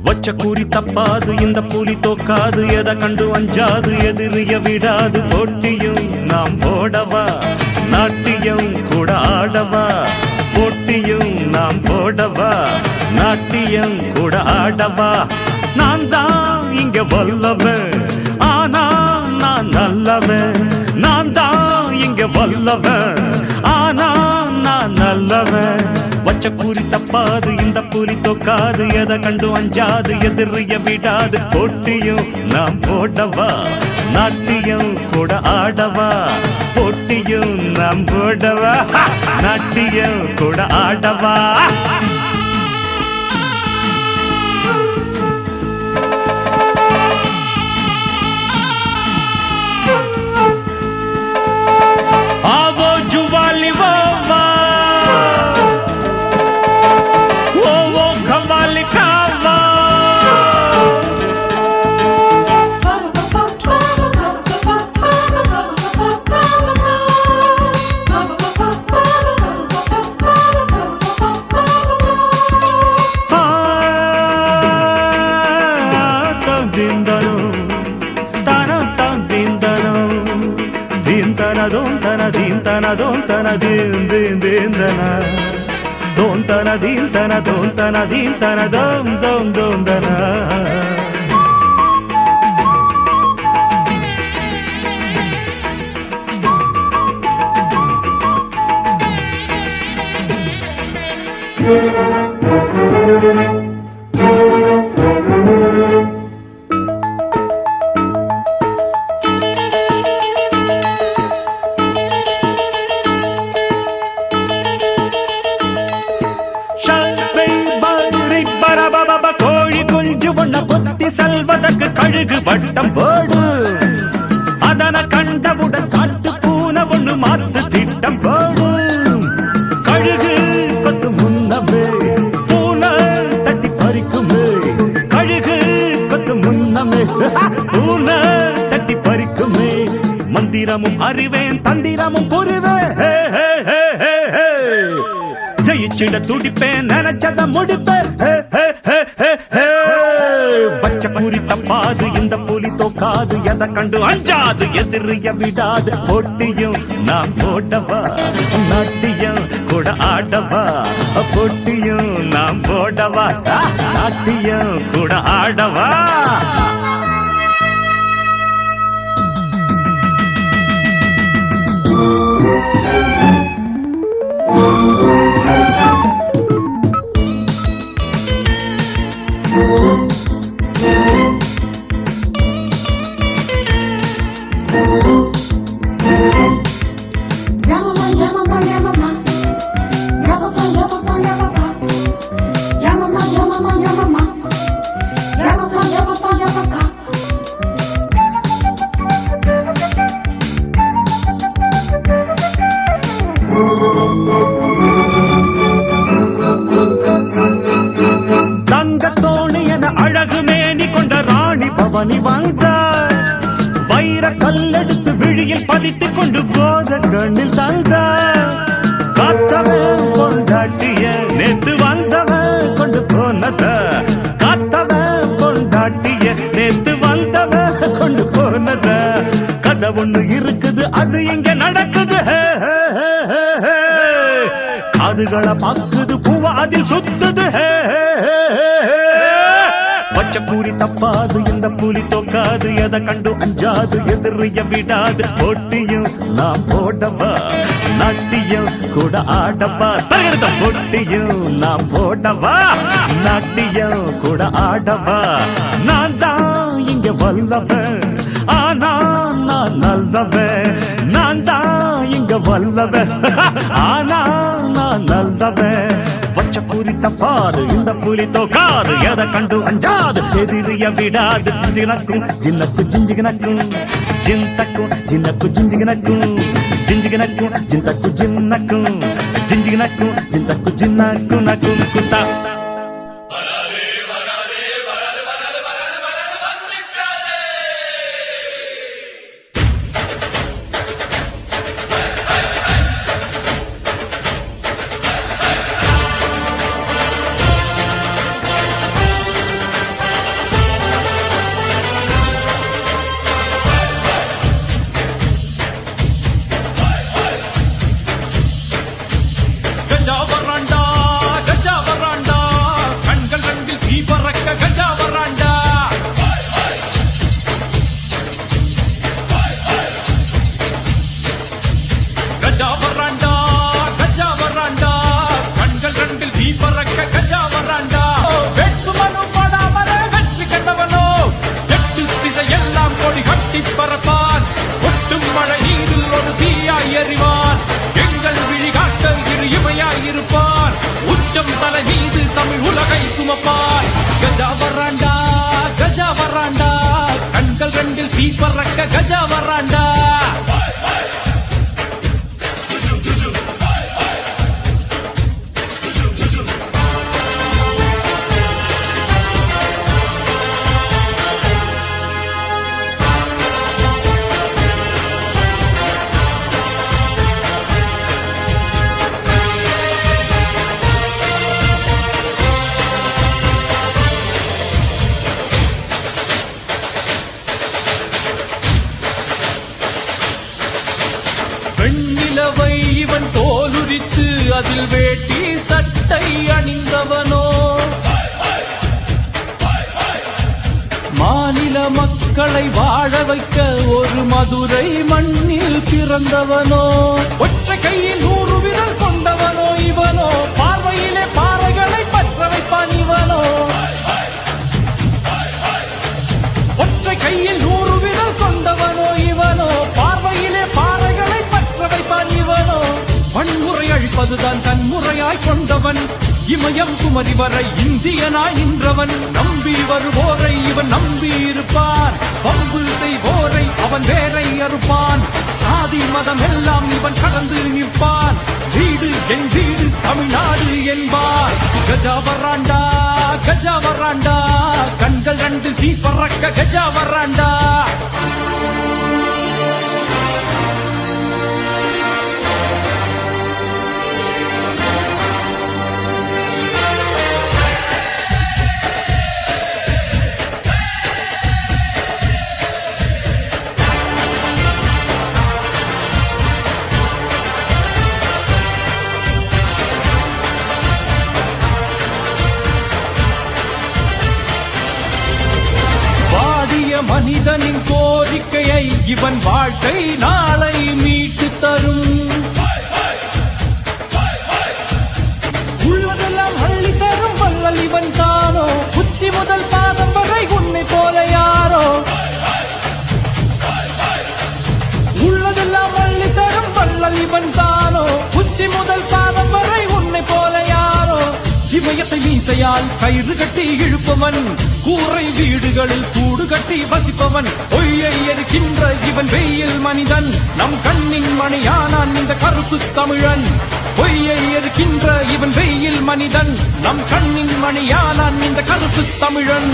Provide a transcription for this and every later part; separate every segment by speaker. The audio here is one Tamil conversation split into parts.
Speaker 1: வச்ச கூறி தப்பாது இந்த புலி தோக்காது எதை கண்டு அஞ்சாது எதிரிய விடாது போட்டியும் நாம் போடவா நாட்டியம் கூட ஆடவா போட்டியும் நாம் போடவா நாட்டியம் கூட ஆடவா நான் தான் இங்க வல்லவன் ஆனா நான் நல்லவன் நான் தான் இங்க வல்லவன் ஆனா நான் நல்லவன் வச்ச கூறி தப்பாது இந்த புலி தோக்காது எதை கண்டு அஞ்சாது எதிரிய விடாது போட்டியும் நாம் போடவா நாட்டியம் கூட ஆடவா போட்டியும் நாம் போடவா நாட்டியம் கூட ஆடவா आवो जुवाली वो खवाली खावा Don't tana don't tana din din din dana don't tana din tana don't tana din tana dum dana செல்வதற்கு கழுகு வட்டம் போடு அதன கண்டவுடன் காட்டு பூனை ஒண்ணு மாத்து திட்டம் போடு கழுகு கொத்து முன்னமே பூனை தட்டி பறிக்குமே கழுகு கொத்து முன்னமே பூனை தட்டி பறிக்குமே மந்திரமும் அறிவேன் தந்திரமும் புரிவேன் ஜெயிச்சிட துடிப்பேன் நினைச்சத முடிப்பேன் பச்சை கூறி தப்பாது இந்த புலி தோக்காது எதை கண்டு அஞ்சாது எதிரிய விடாது போட்டியும் நான் போடவா நாட்டியம் கூட ஆடவா போட்டியும் நான் போடவா நாட்டியம் கூட ஆடவா வைர கல்லெடுத்து விழியில் பதித்துக் கொண்டு போத கண்ணில் தந்த காத்தவன் கொண்டாட்டிய நேற்று வந்தவன் கொண்டு போனத காத்தவன் கொண்டாட்டிய நேற்று வந்தவன் கொண்டு போனத கதை ஒண்ணு இருக்குது அது இங்க நடக்குது காதுகளை பாக்குது பூவா அதில் சுத்துது பச்சை கூறி தப்பாது இந்த புலி தோக்காது எதை கண்டு அஞ்சாது எதிரிய விடாது போட்டியும் நாம் போடவா நாட்டியம் கூட ஆடவா போட்டியும் நாம் போடவா நாட்டியம் கூட ஆடவா நான் தான் இங்க வல்லவன் ஆனா நான் நல்லவன் நான் தான் இங்க வல்லவன் ஆனா நான் நல்லவன் பச்சை கூறி தப்பாது இந்த புலி தோக்காது எதை கண்டு அஞ்சாது எதிரிய விடாது ஜினக்கும் ஜின்னக்கு ஜிஞ்சிகினக்கும் ஜிந்தக்கும் ஜின்னக்கு ஜிஞ்சிகினக்கும் ஜிஞ்சிகினக்கும் ஜிந்தக்கு ஜின்னக்கும் ஜிஞ்சிகினக்கும் ஜிந்தக்கு ஜின்னக்கு நக்கும் குத்தா
Speaker 2: ரெண்டில் தீ பறக்க கஜா வராண்டா. வெண்ணிலவை இவன் தோலுரித்து அதில் வேட்டி சட்டை அணிந்தவனோ, மாநில மக்களை வாழ வைக்க ஒரு மதுரை மண்ணில் பிறந்தவனோ, ஒற்றை கையில் 100 விரல் கொண்டவனோ இவனோ, பார்வையிலே பாறைகளை பற்ற வைப்பான் இவனோ, ஒற்றை கையில் 100 விரல் கொண்டவனோ இவனோ, பார்வையிலே பாறைகளை பற்ற வைப்பான் இவனோ, வன்முறை அழிப்பதுதான் தன்முறையாய் கொண்டவன், இமயம் குமரி வரை இந்தியனாய் நின்றவன், நம்பி வருவோரை இவன் நம்பி இருப்பான், பம்பு செய்வோரை அவன் வேரை அறுப்பான், சாதி மதம் எல்லாம் இவன் கடந்து நிற்பான், வீடு என் வீடு தமிழ்நாடு என்பார். கஜா வராண்டா கஜா வராண்டா, கண்கள் ரெண்டு தீ பறக்க கஜா வராண்டா. மனிதனின் கோரிக்கையை இவன் வாழ்க்கை நாளை மீட்டு தரும், உள்ளதெல்லாம் அள்ளி தரும் வள்ளல் இவன் தானோ, உச்சி முதல் பாதம் வரை உன்னை போல யாரோ, உள்ளதெல்லாம் அள்ளி தரும் வள்ளல் இவன் தானோ, உச்சி முதல் பாதம் வரை உன்னை போல யாரோ, இமயத்தை மீசையால் கயிறு கட்டி இழுப்பவன், கூரை வீடுகளில் கூடு கட்டி வசிப்பவன், பொய்யை எரிக்கின்ற இவன் வெயில் மனிதன், நம் கண்ணின் மணியானான் இந்த கருப்பு தமிழன், பொய்யை எரிக்கின்ற இவன் வெயில் மனிதன், நம் கண்ணின் மணியானான் இந்த கருப்பு தமிழன்.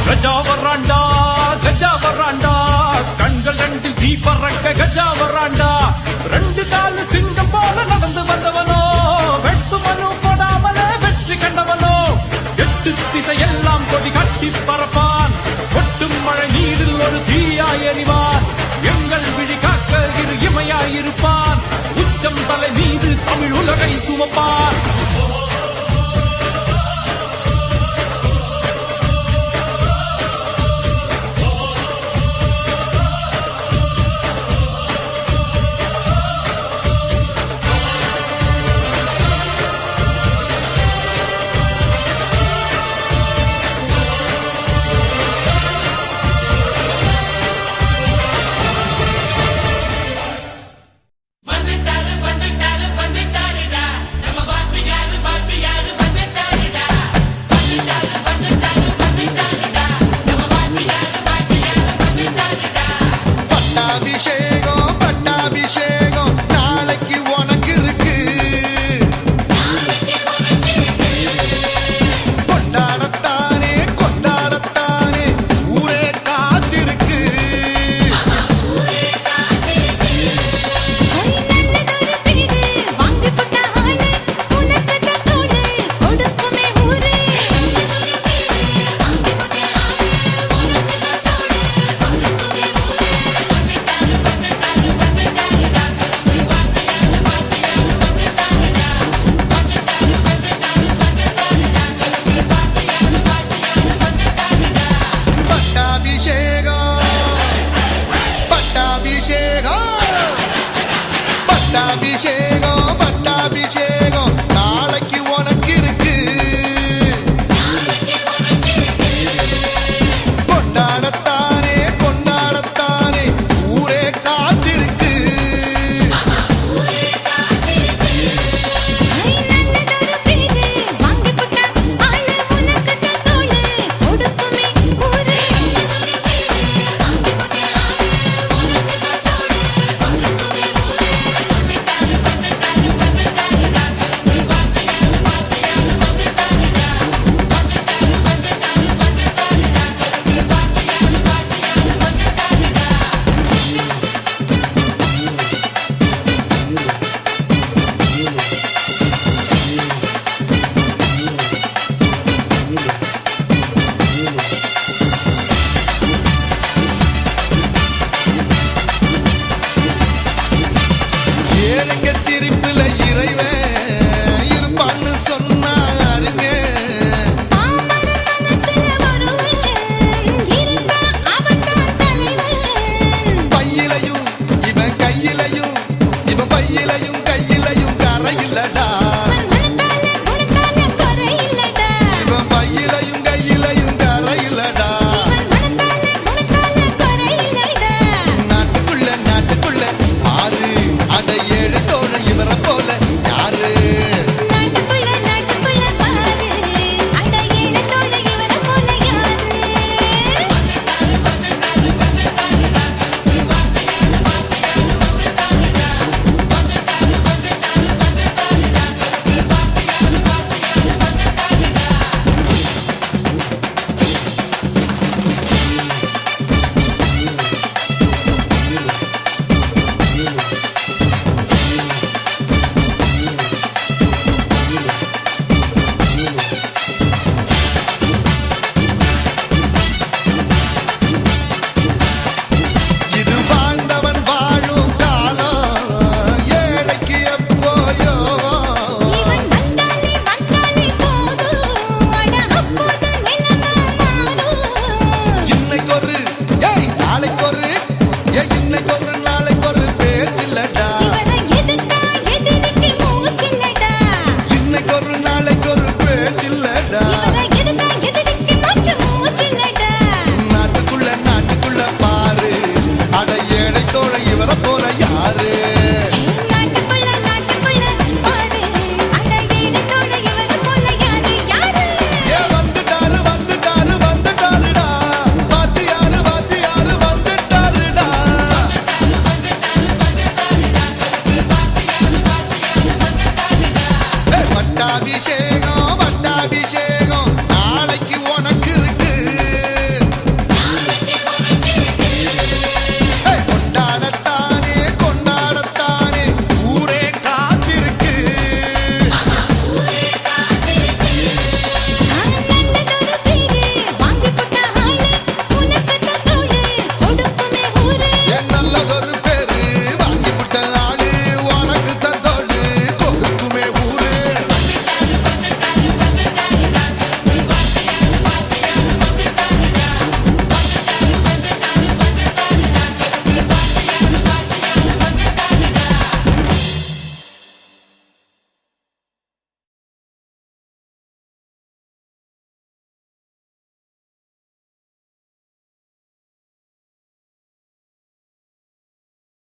Speaker 2: கஜா வராண்டா கஜா வராண்டா, கண்கள் ரெண்டில் தீ பறக்க கஜா வராண்டா, ரெண்டு காலு சிங்கம் போல நடந்து வந்தவனோ, வெட்டு மனு போடாமலே வெற்றி கண்டவனோ, எட்டு திசையெல்லாம் கொடி கட்டி பறப்பான், கொட்டும் மழை நீரில் ஒரு தீயாய் எறிவான், எங்கள் விழி காக்க இரு இமையாயிருப்பான், உச்சம் தலை மீது தமிழ் உலகை சுமப்பான்.